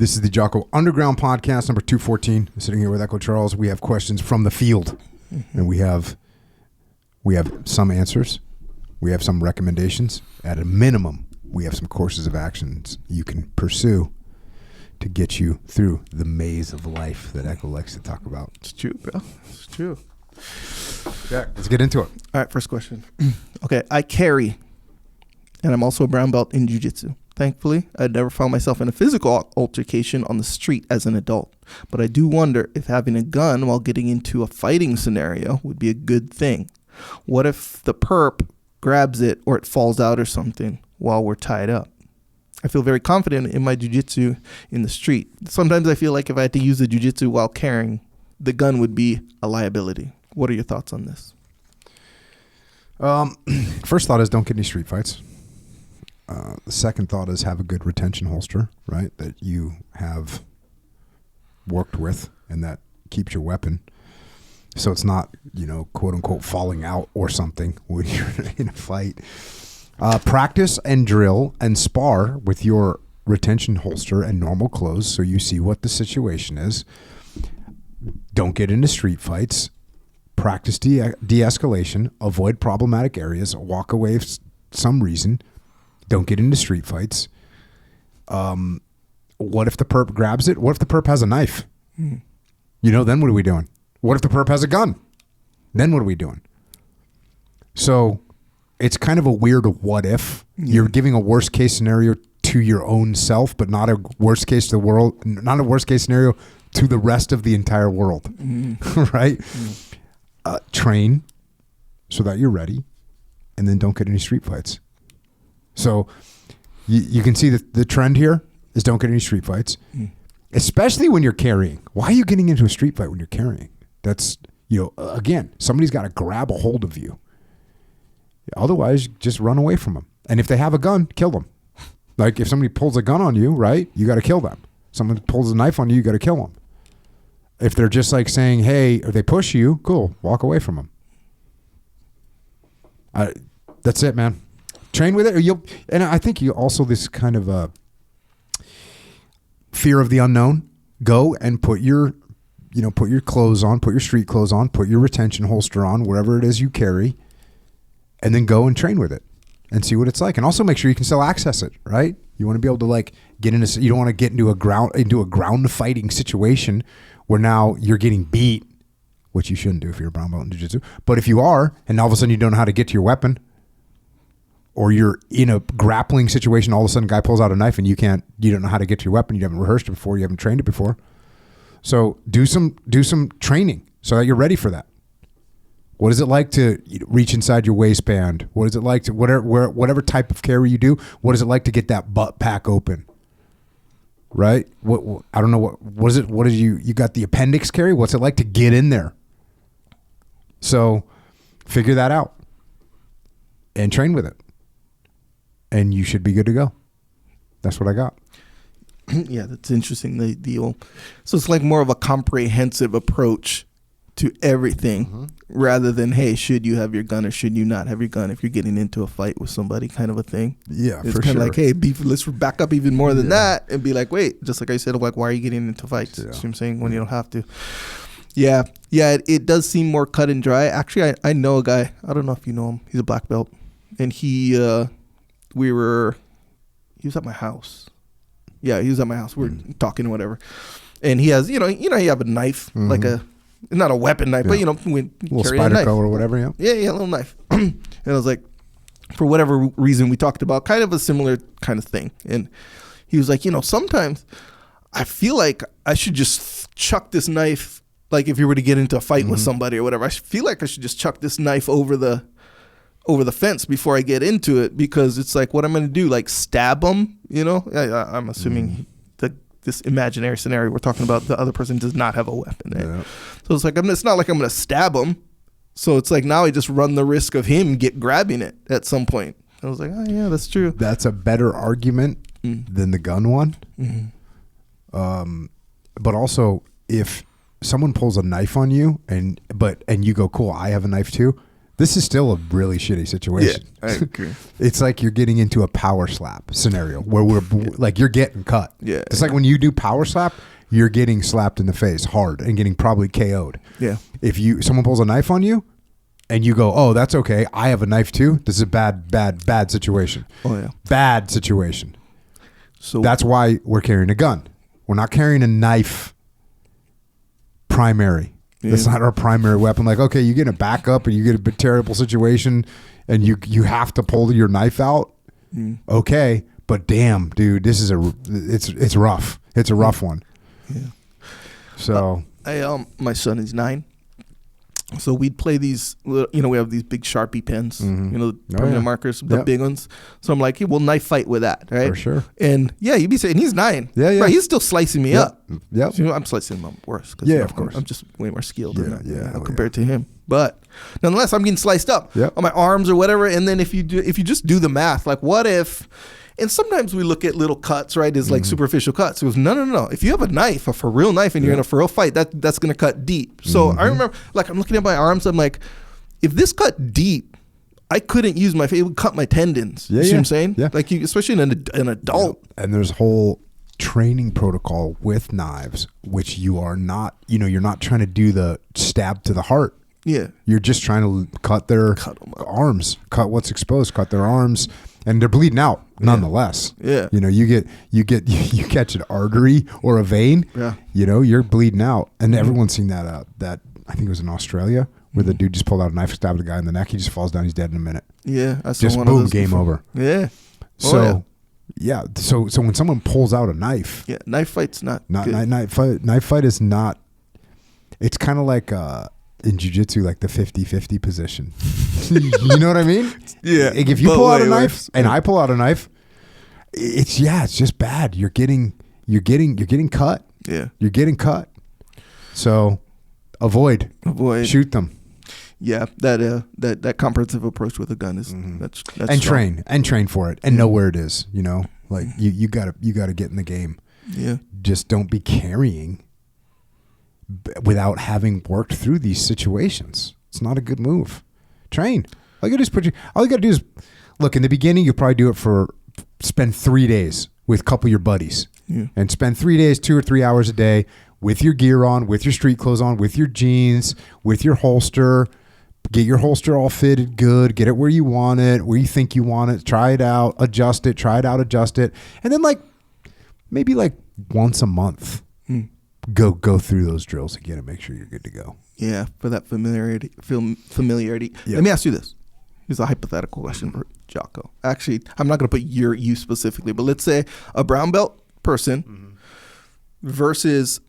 This is the Jocko Underground Podcast, number 214. I'm sitting here with Echo Charles. We have questions from the field, and we have some answers. We have some recommendations. At a minimum, we have some courses of actions you can pursue to get you through the maze of life that Echo likes to talk about. It's true, bro. It's true. Yeah, let's get into it. All right, first question. Okay, I carry, and I'm also a brown belt in jiu-jitsu. Thankfully, I'd never found myself in a physical altercation on the street as an adult. But I do wonder if having a gun while getting into a fighting scenario would be a good thing. What if the perp grabs it or it falls out or something while we're tied up? I feel very confident in my jiu-jitsu in the street. Sometimes I feel like if I had to use the jiu-jitsu while carrying, the gun would be a liability. What are your thoughts on this? First thought is don't get any street fights. The second thought is have a good retention holster, right, that you have worked with and that keeps your weapon. So it's not, quote unquote, falling out or something when you're in a fight. Practice and drill and spar with your retention holster and normal clothes so you see what the situation is. Don't get into street fights. Practice de-escalation. Avoid problematic areas. Walk away for some reason. Don't get into street fights. What if the perp grabs it? What if the perp has a knife? Then what are we doing? What if the perp has a gun? Then what are we doing? So it's kind of a weird what if. You're giving a worst case scenario to your own self, but not a worst case to the world, not a worst case scenario to the rest of the entire world. Right? Train so that you're ready, and then don't get any street fights. So you can see the trend here is don't get any street fights, especially when you're carrying. Why are you getting into a street fight when you're carrying? That's, again, somebody's got to grab a hold of you. Otherwise, just run away from them. And if they have a gun, kill them. Like if somebody pulls a gun on you, right, you got to kill them. Someone pulls a knife on you, you got to kill them. If they're just like saying, hey, or they push you, cool, walk away from them. That's it, man. Train with it, and I think you also this kind of fear of the unknown. Go and put your clothes on, put your street clothes on, put your retention holster on, wherever it is you carry, and then go and train with it and see what it's like. And also make sure you can still access it, right? You want to be able to get into. You don't want to get into a ground fighting situation where now you're getting beat, which you shouldn't do if you're a brown belt in jiu-jitsu. But if you are, and all of a sudden you don't know how to get to your weapon, or you're in a grappling situation, all of a sudden a guy pulls out a knife and you don't know how to get to your weapon. You haven't rehearsed it before. You haven't trained it before. So do some training so that you're ready for that. What is it like to reach inside your waistband? What is it like to whatever type of carry you do? What is it like to get that butt pack open? Right? What I don't know what is it? What is you got the appendix carry? What's it like to get in there? So figure that out and train with it. And you should be good to go. That's what I got. Yeah, that's interesting. So it's like more of a comprehensive approach to everything rather than, hey, should you have your gun or should you not have your gun if you're getting into a fight with somebody kind of a thing. Yeah, it's for kind sure. of like, hey, let's back up even more than that and be like, wait, just like I said, like, why are you getting into fights? Yeah. You know what I'm saying? When you don't have to. Yeah, it does seem more cut and dry. Actually, I know a guy. I don't know if you know him. He's a black belt. And he was at my house. Yeah, he was at my house. We were talking or whatever. And he has, you have a knife, like not a weapon knife, but we little carry spider a knife. or whatever, yeah. Yeah, a little knife. And I was like, for whatever reason, we talked about kind of a similar kind of thing. And he was like, sometimes I feel like I should just chuck this knife, like if you were to get into a fight with somebody or whatever, I feel like I should just chuck this knife over the fence before I get into it, because it's like, what I'm going to do, like stab them, I'm assuming this imaginary scenario we're talking about, the other person does not have a weapon. Right? Yeah. So it's like, it's not like I'm going to stab him. So it's like, now I just run the risk of him grabbing it at some point. I was like, oh yeah, that's true. That's a better argument than the gun one. But also, if someone pulls a knife on you and you go, cool, I have a knife too, This is still a really shitty situation. Yeah, I agree. It's like you're getting into a power slap scenario where we're like you're getting cut. Yeah, it's like when you do power slap, you're getting slapped in the face hard and getting probably KO'd. Yeah. If someone pulls a knife on you and you go, oh, that's okay, I have a knife too. This is a bad situation. Oh yeah, bad situation. So that's why we're carrying a gun. We're not carrying a knife. Primary. That's not our primary weapon. Like, okay, you get a backup and you get a terrible situation and you have to pull your knife out. Okay, but damn, dude, this is it's rough. It's a rough one. Yeah. So my son is 9. So we'd play these, we have these big Sharpie pens, the permanent markers, the big ones. So I'm like, hey, we'll knife fight with that, right? For sure. And yeah, you'd be saying he's 9. Yeah. Right, he's still slicing me up. Yeah. So, I'm slicing him up worse. Yeah, of course. I'm just way more skilled Yeah, compared to him. But nonetheless, I'm getting sliced up on my arms or whatever. And then if you just do the math, like what if, and sometimes we look at little cuts, right, as like superficial cuts. It was no. If you have a knife, a for real knife, and you're in a for real fight, that's going to cut deep. So I remember, like, I'm looking at my arms. I'm like, if this cut deep, I couldn't use my, it would cut my tendons. You see what I'm saying? Yeah. Like, especially in an adult. And there's whole training protocol with knives, which you are not, you're not trying to do the stab to the heart. Yeah. You're just trying to cut their arms, cut what's exposed, cut their arms, and they're bleeding out nonetheless. Yeah. You catch an artery or a vein, you're bleeding out. And everyone's seen that I think it was in Australia where the dude just pulled out a knife, stabbed a guy in the neck. He just falls down. He's dead in a minute. Yeah. I saw just one boom, of those game before. over. Yeah. So when someone pulls out a knife, knife fight's not good. Knife fight is not. It's kind of like in jiu-jitsu, like the 50-50 position. You know what I mean? Yeah. Like if you pull out a knife and I pull out a knife, it's just bad. You're getting cut. Yeah. You're getting cut. So avoid. Shoot them. Yeah, that comprehensive approach with a gun is that's and strong. train for it and know where it is. Like you gotta get in the game. Yeah. Just don't be carrying without having worked through these situations. It's not a good move. Train. All you gotta do is look, in the beginning you'll probably do it spend 3 days with a couple of your buddies. Yeah. And spend 3 days, 2 or 3 hours a day with your gear on, with your street clothes on, with your jeans, with your holster. Get your holster all fitted good. Get it where you want it, where you think you want it. Try it out, adjust it, adjust it. And then maybe once a month, go through those drills again and make sure you're good to go. Yeah, for that familiarity. Yeah. Let me ask you this. Here's a hypothetical question for Jocko. Actually, I'm not going to put you specifically, but let's say a brown belt person versus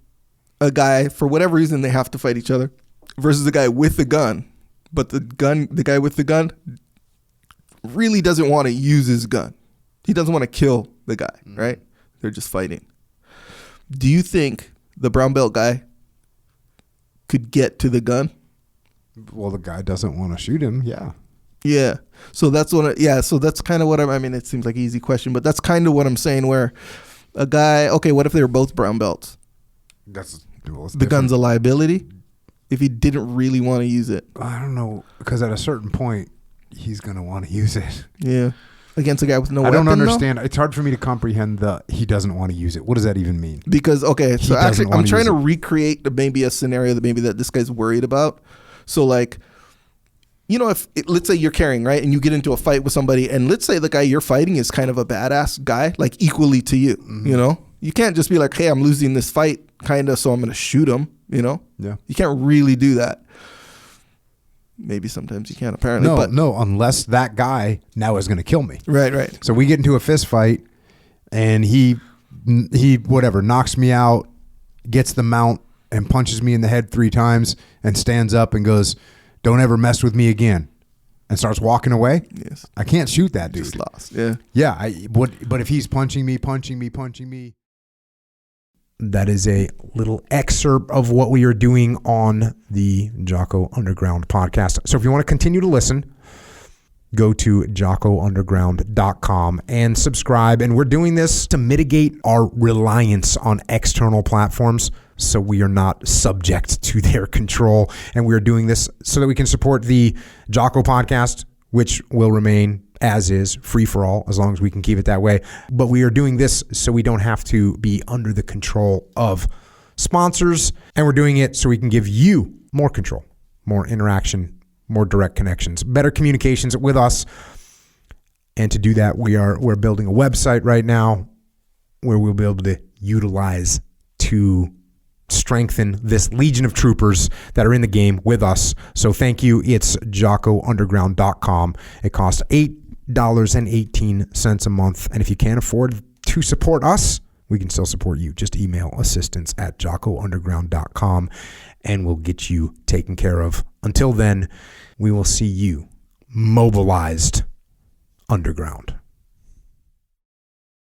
a guy, for whatever reason they have to fight each other, versus a guy with a gun. But the guy with the gun really doesn't want to use his gun. He doesn't want to kill the guy, right? They're just fighting. Do you think the brown belt guy could get to the gun? Well, the guy doesn't want to shoot him. Yeah. Yeah. So that's so that's kind of what I mean, it seems like an easy question, but that's kind of what I'm saying, where a guy, okay, what if they were both brown belts? The gun's a liability if he didn't really want to use it. I don't know, because at a certain point, he's going to want to use it. Yeah. Against a guy with no weapon, I don't understand. It's hard for me to comprehend he doesn't want to use it. What does that even mean? Because, okay, so actually, I'm trying to recreate maybe a scenario that this guy's worried about. So, like, let's say you're carrying, right, and you get into a fight with somebody, and let's say the guy you're fighting is kind of a badass guy, like equally to you, You can't just be like, hey, I'm losing this fight, kind of, so I'm going to shoot him, Yeah. You can't really do that. Maybe sometimes you can, apparently. No, unless that guy now is going to kill me. Right. So we get into a fist fight, and he knocks me out, gets the mount, and punches me in the head 3 times, and stands up and goes, "Don't ever mess with me again," and starts walking away. Yes. I can't shoot that dude. Just lost. Yeah. Yeah. But if he's punching me. That is a little excerpt of what we are doing on the Jocko Underground podcast. So if you want to continue to listen, go to jockounderground.com and subscribe. And we're doing this to mitigate our reliance on external platforms so we are not subject to their control. And we are doing this so that we can support the Jocko podcast, which will remain as is, free for all, as long as we can keep it that way. But we are doing this so we don't have to be under the control of sponsors. And we're doing it so we can give you more control, more interaction, more direct connections, better communications with us. And to do that, we're building a website right now where we'll be able to utilize to strengthen this legion of troopers that are in the game with us. So thank you. It's jockounderground.com. It costs $8.18 a month. And if you can't afford to support us, we can still support you. Just email assistance@jockounderground.com and we'll get you taken care of. Until then, we will see you mobilized underground.